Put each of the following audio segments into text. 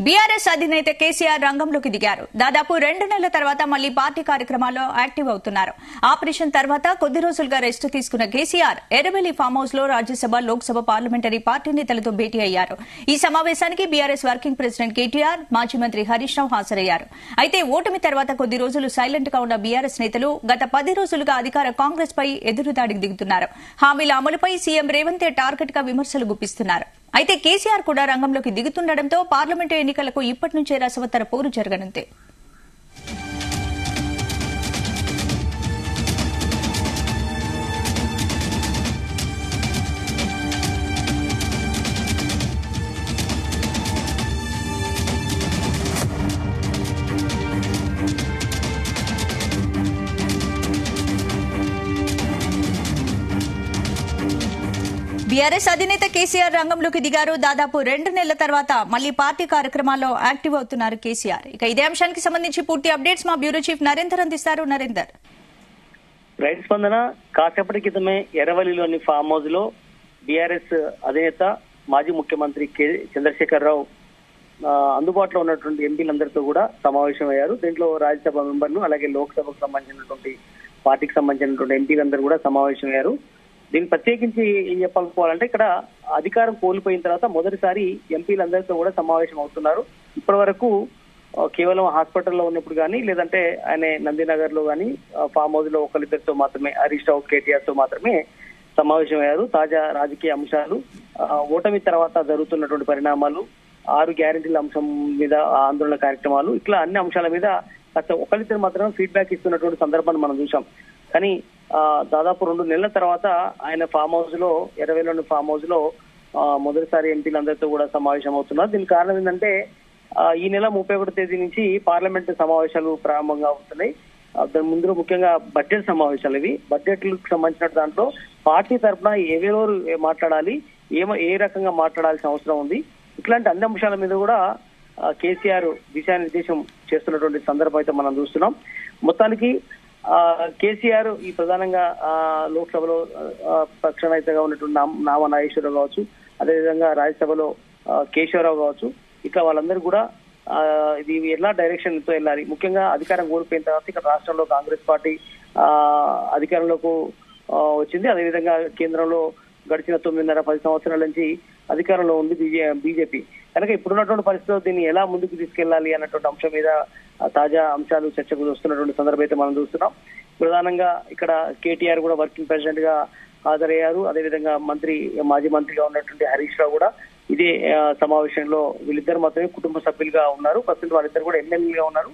BRS అధినేత కేసీఆర్ రంగంలోకి దిగారు. దాదాపు 2 నెలల తర్వాత మళ్లీ పార్టీ కార్యక్రమాల్లో యాక్టివ్ అవుతున్నారు. ఆపరేషన్ తర్వాత కొద్ది రోజులుగా రెస్ట్ తీసుకున్న కేసీఆర్ ఎర్రవెల్లి ఫామ్ హౌస్ లో రాజ్యసభ, లోక్సభ పార్లమెంటరీ పార్టీ నేతలతో భేటీ అయ్యారు. ఈ సమావేశానికి బీఆర్ఎస్ వర్కింగ్ ప్రెసిడెంట్ కేటీఆర్, మాజీ మంత్రి హరీష్ రావు హాజరయ్యారు. అయితే ఓటమి తర్వాత కొద్ది రోజులు సైలెంట్ గా ఉన్న బీఆర్ఎస్ నేతలు గత 10 రోజులుగా అధికార కాంగ్రెస్ పై ఎదురుదాడికి దిగుతున్నారు. హామీల అమలుపై సీఎం రేవంత్ టార్గెట్ గా విమర్శలు గుప్పిస్తున్నారు. అయితే కేసీఆర్ కూడా రంగంలోకి దిగుతుండటంతో పార్లమెంటు ఎన్నికలకు ఇప్పటి నుంచే రసవత్తర పోరు జరగనుంది. బీఆర్ఎస్ అధినేత కేసీఆర్ రంగంలోకి దిగారు. దాదాపు 2 నెలల తర్వాత మళ్లీ పార్టీ కార్యక్రమాల్లో యాక్టివ్ అవుతున్నారు కేసీఆర్. ఇక ఇదే అంశానికి సంబంధించి పూర్తి అప్డేట్స్ మా బ్యూరో చీఫ్ నరేందర్ అందిస్తారు. నరేందర్. రైతు స్పందన కాసేపటి క్రితమే ఎర్రవల్లిలోని ఫామ్ హౌస్ లో బీఆర్ఎస్ అధినేత మాజీ ముఖ్యమంత్రి చంద్రశేఖరరావు అందుబాటులో ఉన్నటువంటి ఎంపీలందరితో కూడా సమావేశమయ్యారు. దీంట్లో రాజ్యసభ మెంబర్లు అలాగే లోక్సభకు సంబంధించినటువంటి పార్టీకి సంబంధించినటువంటి ఎంపీలందరూ కూడా సమావేశమయ్యారు. దీన్ని ప్రత్యేకించి ఏం చెప్పాలనుకోవాలంటే ఇక్కడ అధికారం కోల్పోయిన తర్వాత మొదటిసారి ఎంపీలందరితో కూడా సమావేశం అవుతున్నారు. ఇప్పటి వరకు కేవలం హాస్పిటల్లో ఉన్నప్పుడు కానీ లేదంటే ఆయన నందినగర్ లో కానీ ఫామ్ హౌస్ లో ఒకరిద్దరితో మాత్రమే, హరీష్ రావు, కేటీఆర్ తో మాత్రమే సమావేశమయ్యారు. తాజా రాజకీయ అంశాలు, ఓటమి తర్వాత జరుగుతున్నటువంటి పరిణామాలు, 6 గ్యారెంటీల అంశం మీద ఆందోళన కార్యక్రమాలు, ఇట్లా అన్ని అంశాల మీద ఒకరిద్దరు మాత్రమే ఫీడ్బ్యాక్ ఇస్తున్నటువంటి సందర్భాన్ని మనం చూసాం. కానీ దాదాపు 2 నెలల తర్వాత ఆయన ఫామ్ హౌస్ లో, ఎర్రవెల్లిలోని ఫామ్ హౌస్ లో మొదటిసారి ఎంపీలందరితో కూడా సమావేశం అవుతున్నారు. దీనికి కారణం ఏంటంటే ఈ నెల 31వ తేదీ నుంచి పార్లమెంట్ సమావేశాలు ప్రారంభంగా అవుతున్నాయి. దాని ముందు ముఖ్యంగా బడ్జెట్ సమావేశాలు. ఇవి బడ్జెట్లకు సంబంధించిన దాంట్లో పార్టీ తరఫున ఎవరెవరు మాట్లాడాలి, ఏ రకంగా మాట్లాడాల్సిన అవసరం ఉంది, ఇట్లాంటి అన్ని అంశాల మీద కూడా కేసీఆర్ దిశానిర్దేశం చేస్తున్నటువంటి సందర్భం అయితే మనం చూస్తున్నాం. మొత్తానికి కేసీఆర్ ఈ ప్రధానంగా లోక్సభలో పక్ష నేతగా ఉన్నటువంటి నామా నాగేశ్వరరావు కావచ్చు, అదేవిధంగా రాజ్యసభలో కేశవరావు కావచ్చు, ఇట్లా వాళ్ళందరూ కూడా ఇది ఎలా డైరెక్షన్ తో వెళ్ళాలి, ముఖ్యంగా అధికారం కోల్పోయిన తర్వాత ఇక్కడ రాష్ట్రంలో కాంగ్రెస్ పార్టీ అధికారంలోకి వచ్చింది. అదేవిధంగా కేంద్రంలో గడిచిన 9.5-10 సంవత్సరాల నుంచి అధికారంలో ఉంది బీజేపీ. కనుక ఇప్పుడున్నటువంటి పరిస్థితుల్లో దీన్ని ఎలా ముందుకు తీసుకెళ్లాలి అన్నటువంటి అంశం మీద తాజా అంశాలు చర్చకు వస్తున్నటువంటి సందర్భం అయితే మనం చూస్తున్నాం. ప్రధానంగా ఇక్కడ కేటీఆర్ కూడా వర్కింగ్ ప్రెసిడెంట్ గా హాజరయ్యారు. అదేవిధంగా మాజీ మంత్రిగా ఉన్నటువంటి హరీష్ రావు కూడా ఇదే సమావేశంలో, వీళ్ళిద్దరు మాత్రమే కుటుంబ సభ్యులుగా ఉన్నారు. ప్రస్తుతం వాళ్ళిద్దరు కూడా ఎమ్మెల్యేగా ఉన్నారు.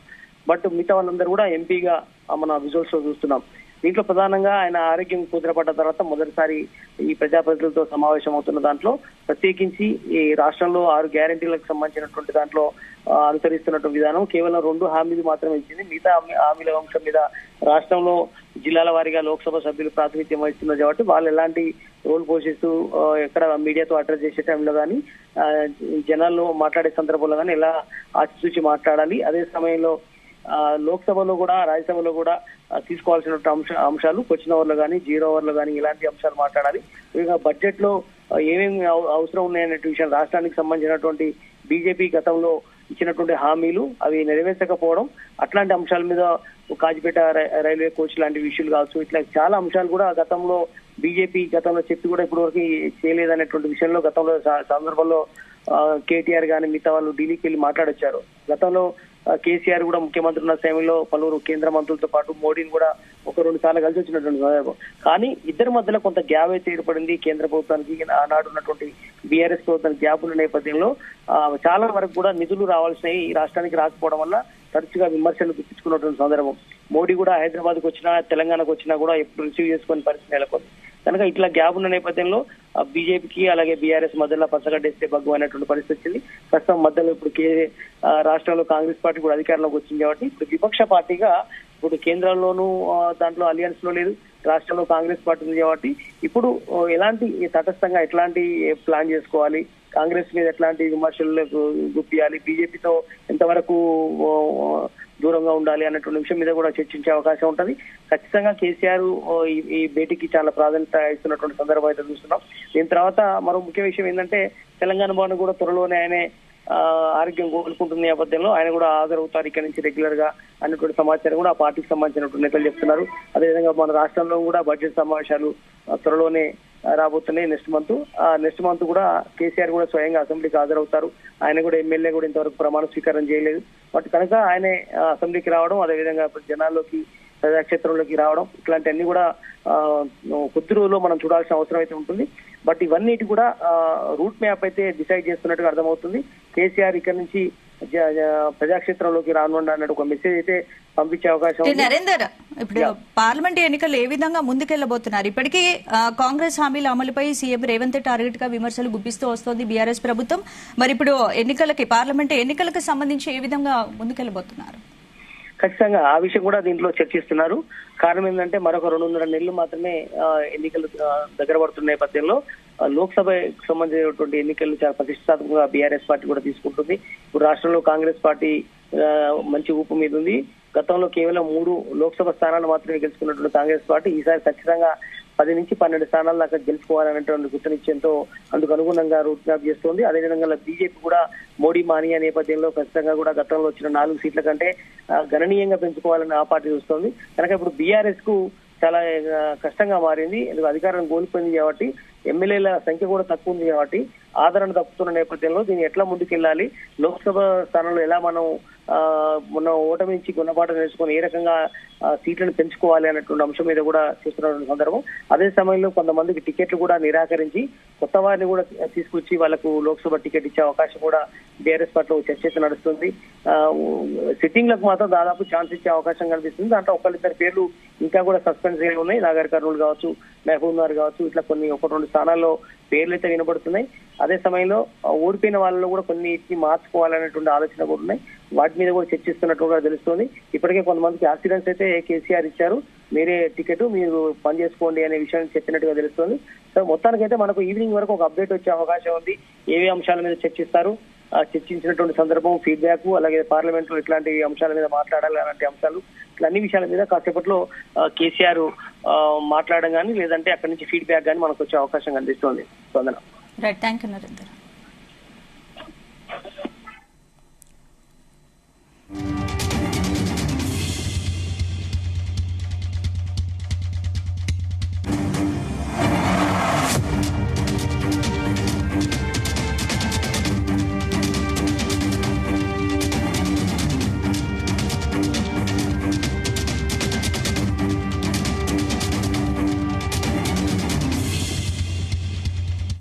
బట్ మిగతా వాళ్ళందరూ కూడా ఎంపీగా మన విజువల్స్ లో చూస్తున్నాం. దీంట్లో ప్రధానంగా ఆయన ఆరోగ్యం కుదిరపడ్డ తర్వాత మొదటిసారి ఈ ప్రజాప్రతినిధులతో సమావేశం అవుతున్న దాంట్లో ప్రత్యేకించి ఈ రాష్ట్రంలో 6 గ్యారెంటీలకు సంబంధించినటువంటి దాంట్లో అనుసరిస్తున్నటువంటి విధానం కేవలం 2 హామీలు మాత్రమే ఇచ్చింది. మిగతా హామీల అంశం మీద రాష్ట్రంలో జిల్లాల వారీగా లోక్సభ సభ్యులు ప్రాతినిధ్యం వహిస్తున్నారు కాబట్టి వాళ్ళు ఎలాంటి రోల్ పోషిస్తూ ఎక్కడ మీడియాతో అడ్రస్ చేసే టైంలో కానీ జనాల్లో మాట్లాడే సందర్భంలో కానీ ఎలా ఆచితూచి మాట్లాడాలి, అదే సమయంలో లోక్సభలో కూడా రాజ్యసభలో కూడా తీసుకోవాల్సిన అంశాలు, క్వశ్చన్ అవర్లు కానీ, 0 అవర్లు కానీ ఇలాంటి అంశాలు మాట్లాడాలి. బడ్జెట్ లో ఏమేమి అవసరం ఉన్నాయనే విషయాలు, రాష్ట్రానికి సంబంధించినటువంటి బీజేపీ గతంలో ఇచ్చినటువంటి హామీలు అవి నెరవేర్చకపోవడం, అట్లాంటి అంశాల మీద కాజిపేట రైల్వే కోచ్ లాంటి విషయాలు కావచ్చు, ఇట్లా చాలా అంశాలు కూడా గతంలో బీజేపీ గతంలో చెప్పి కూడా ఇప్పటి వరకు చేయలేదనేటువంటి విషయంలో గతంలో సందర్భంలో కేటీఆర్ గాని మిగతా వాళ్ళు ఢిల్లీకి వెళ్ళి మాట్లాడొచ్చారు. గతంలో కేసీఆర్ కూడా ముఖ్యమంత్రి ఉన్న సమయంలో పలువురు కేంద్ర మంత్రులతో పాటు మోడీని కూడా 1-2 సార్లు కలిసి వచ్చినటువంటి సందర్భం. కానీ ఇద్దరి మధ్యలో కొంత గ్యాప్ అయితే ఏర్పడింది. కేంద్ర ప్రభుత్వానికి ఆనాడు ఉన్నటువంటి బీఆర్ఎస్ ప్రభుత్వానికి గ్యాప్ ఉన్న నేపథ్యంలో చాలా వరకు కూడా నిధులు రావాల్సినవి ఈ రాష్ట్రానికి రాకపోవడం వల్ల తరచుగా విమర్శలు గుర్తించుకున్నటువంటి సందర్భం. మోడీ కూడా హైదరాబాద్కు వచ్చినా, తెలంగాణకు వచ్చినా కూడా ఎప్పుడు రిసీవ్ చేసుకునే పరిస్థితి నెలకొంది. కనుక ఇట్లా గ్యాప్ ఉన్న నేపథ్యంలో బీజేపీకి అలాగే బీఆర్ఎస్ మధ్యలో పచ్చగడ్డేస్తే బగ్గు అయినటువంటి పరిస్థితి వచ్చింది. ప్రస్తుతం మధ్యలో ఇప్పుడు రాష్ట్రంలో కాంగ్రెస్ పార్టీ కూడా అధికారంలోకి వచ్చింది కాబట్టి ఇప్పుడు విపక్ష పార్టీగా ఇప్పుడు కేంద్రంలోనూ దాంట్లో అలియన్స్ లో లేదు, రాష్ట్రంలో కాంగ్రెస్ పార్టీ ఉంది కాబట్టి ఇప్పుడు ఎలాంటి తటస్థంగా ఎట్లాంటి ప్లాన్ చేసుకోవాలి, కాంగ్రెస్ మీద ఎట్లాంటి విమర్శలకు గుప్పియాలి, బీజేపీతో ఎంతవరకు దూరంగా ఉండాలి అన్నటువంటి విషయం మీద కూడా చర్చించే అవకాశం ఉంటది. ఖచ్చితంగా కేసీఆర్ ఈ భేటీకి చాలా ప్రాధాన్యత ఇస్తున్నటువంటి సందర్భం అయితే చూస్తున్నాం. దీని తర్వాత మరో ముఖ్య విషయం ఏంటంటే తెలంగాణ భవన్ కూడా త్వరలోనే ఆయనే ఆరోగ్యం కోలుకుంటున్న నేపథ్యంలో ఆయన కూడా హాజరవుతారు ఇక్కడ నుంచి రెగ్యులర్ గా అన్నటువంటి సమాచారం కూడా ఆ పార్టీకి సంబంధించినటువంటి నేతలు చెప్తున్నారు. అదేవిధంగా మన రాష్ట్రంలో కూడా బడ్జెట్ సమావేశాలు త్వరలోనే రాబోతున్నాయి. నెక్స్ట్ మంత్ కూడా కేసీఆర్ కూడా స్వయంగా అసెంబ్లీకి హాజరవుతారు. ఆయన కూడా ఎమ్మెల్యే కూడా ఇంతవరకు ప్రమాణ స్వీకారం చేయలేదు. బట్ కనుక ఆయనే అసెంబ్లీకి రావడం, అదేవిధంగా జనాల్లోకి ప్రజాక్షేత్రంలోకి రావడం, ఇట్లాంటివన్నీ కూడా కొద్ది రోజుల్లో మనం చూడాల్సిన అవసరం అయితే ఉంటుంది. బట్ ఇవన్నిటి కూడా రూట్ మ్యాప్ అయితే డిసైడ్ చేస్తున్నట్టుగా అర్థమవుతుంది. కేసీఆర్ ఇక్కడ నుంచి ప్రజాక్షేత్రంలోకి రానుండ అన్నట్టు ఒక మెసేజ్ అయితే పంపించే అవకాశం ఉంది. నరేందర్, ఇప్పుడు పార్లమెంట్ ఎన్నికలు ఏ విధంగా ముందుకెళ్లబోతున్నారు? ఇప్పటికీ కాంగ్రెస్ హామీల అమలుపై సీఎం రేవంత్ టార్గెట్ గా విమర్శలు గుప్పిస్తూ వస్తోంది బీఆర్ఎస్ ప్రభుత్వం. మరి ఇప్పుడు పార్లమెంట్ ఎన్నికలకు సంబంధించి ఏ విధంగా ముందుకెళ్లబోతున్నారు? ఖచ్చితంగా ఆ విషయం కూడా దీంట్లో చర్చిస్తున్నారు. కారణం ఏంటంటే మరొక 2.5 నెలలు మాత్రమే ఎన్నికలు దగ్గర పడుతున్న నేపథ్యంలో లోక్సభకు సంబంధించినటువంటి ఎన్నికలు చాలా ప్రతిష్టాత్మకంగా బీఆర్ఎస్ పార్టీ కూడా తీసుకుంటుంది. ఇప్పుడు రాష్ట్రంలో కాంగ్రెస్ పార్టీ మంచి ఊపు మీద ఉంది. గతంలో కేవలం 3 లోక్సభ స్థానాలు మాత్రమే గెలుచుకున్నటువంటి కాంగ్రెస్ పార్టీ ఈసారి ఖచ్చితంగా 10 నుంచి 12 స్థానాల దాకా గెలుచుకోవాలనేటువంటి గుర్తునిశ్చయంతో అందుకు అనుగుణంగా రూట్ మ్యాప్ చేస్తోంది. అదేవిధంగా బీజేపీ కూడా మోడీ మానియా నేపథ్యంలో ఖచ్చితంగా కూడా గతంలో వచ్చిన 4 సీట్ల కంటే గణనీయంగా పెంచుకోవాలని ఆ పార్టీ చూస్తోంది. కనుక ఇప్పుడు బీఆర్ఎస్ కు చాలా కష్టంగా మారింది. ఎందుకు అధికారం కోల్పోయింది కాబట్టి, ఎమ్మెల్యేల సంఖ్య కూడా తక్కువ ఉంది కాబట్టి ఆదరణ తప్పుతున్న నేపథ్యంలో దీన్ని ఎట్లా ముందుకెళ్లాలి, లోక్సభ స్థానంలో ఎలా మనం మొన్న ఓటమి నుంచి గుణపాఠం నేర్చుకుని ఏ రకంగా సీట్లను పెంచుకోవాలి అన్నటువంటి అంశం మీద కూడా చేస్తున్న సందర్భం. అదే సమయంలో కొంతమందికి టికెట్లు కూడా నిరాకరించి కొత్త వారిని కూడా తీసుకొచ్చి వాళ్ళకు లోక్సభ టికెట్ ఇచ్చే అవకాశం కూడా బీఆర్ఎస్ పార్టీలో చర్చ అయితే నడుస్తుంది. సిట్టింగ్లకు మాత్రం దాదాపు ఛాన్స్ ఇచ్చే అవకాశం కనిపిస్తుంది. దాంట్లో 1-2 పేర్లు ఇంకా కూడా సస్పెన్స్ గా ఉన్నాయి. నాగర్ కర్నూలు కావచ్చు, మహబూబ్ నగర్ కావచ్చు, ఇట్లా కొన్ని 1-2 స్థానాల్లో పేర్లు అయితే వినబడుతున్నాయి. అదే సమయంలో ఓడిపోయిన వాళ్ళలో కూడా కొన్నిటిని మార్చుకోవాలనేటువంటి ఆలోచన కూడా ఉన్నాయి. వాటి మీద కూడా చర్చిస్తున్నట్టుగా తెలుస్తోంది. ఇప్పటికే కొంతమందికి యాక్సిడెంట్స్ అయితే కేసీఆర్ ఇచ్చారు, మీరే టికెట్ మీరు పని చేసుకోండి అనే విషయాన్ని చెప్పినట్టుగా తెలుస్తోంది. సో మొత్తానికైతే మనకు ఈవినింగ్ వరకు ఒక అప్డేట్ వచ్చే అవకాశం ఉంది. ఏవే అంశాల మీద చర్చిస్తారు, చర్చించినటువంటి సందర్భం, ఫీడ్బ్యాక్, అలాగే పార్లమెంట్ లో ఇట్లాంటి అంశాల మీద మాట్లాడాలి అలాంటి అంశాలు, ఇట్లా అన్ని విషయాల మీద కాసేపట్లో కేసీఆర్ మాట్లాడడం కానీ లేదంటే అక్కడి నుంచి ఫీడ్బ్యాక్ కానీ మనకు వచ్చే అవకాశం కనిపిస్తోంది. Right, thank you Narender.